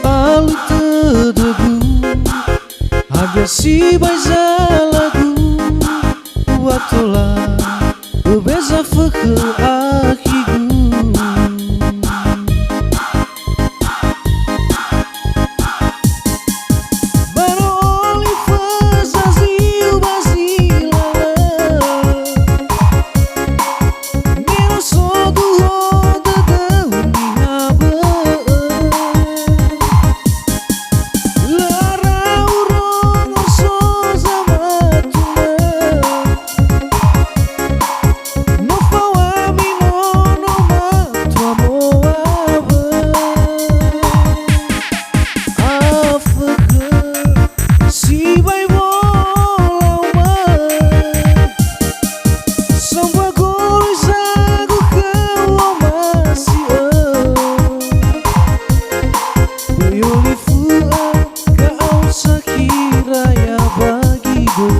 Alu terdebu Ada si baisa lagu Watola Beza fakir akigu Baro oli fazaziu bazilala Miro sodu roda da unihaba Lara urongo soza matuna No fawami no matua moaba Afrika si vai vola o mar São bagulhos água que o amacia Bayoli fua ka au sakira ya bagido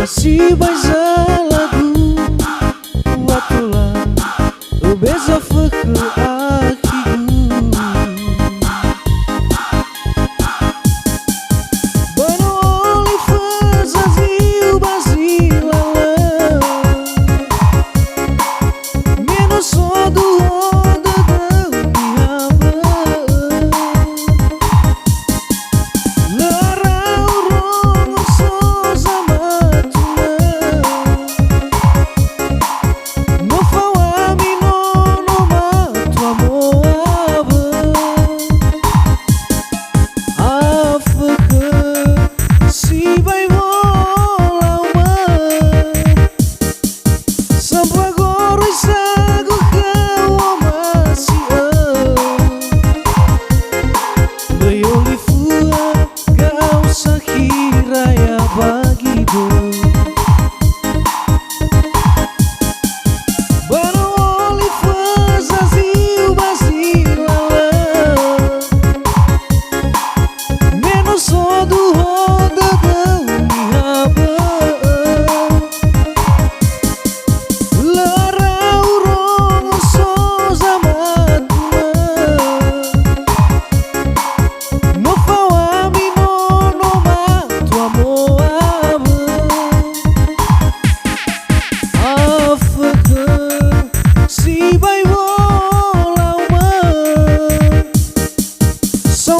Si baisa lagu Watola Beza fakir akigu Bano oli fazaziu bazilala Menos sodu roda da unihaba Lara urongo soza No fawami no matua moaba Afrika si vai vola o mar Sampai agora isago que o amacia Bayoli fua kau sakira ya bagido Baro oli fazaziu bazilala Menos sodu roda da unihaba Lara urongo soza matuna No fawami no matua moaba Afrika si vai vola o mar São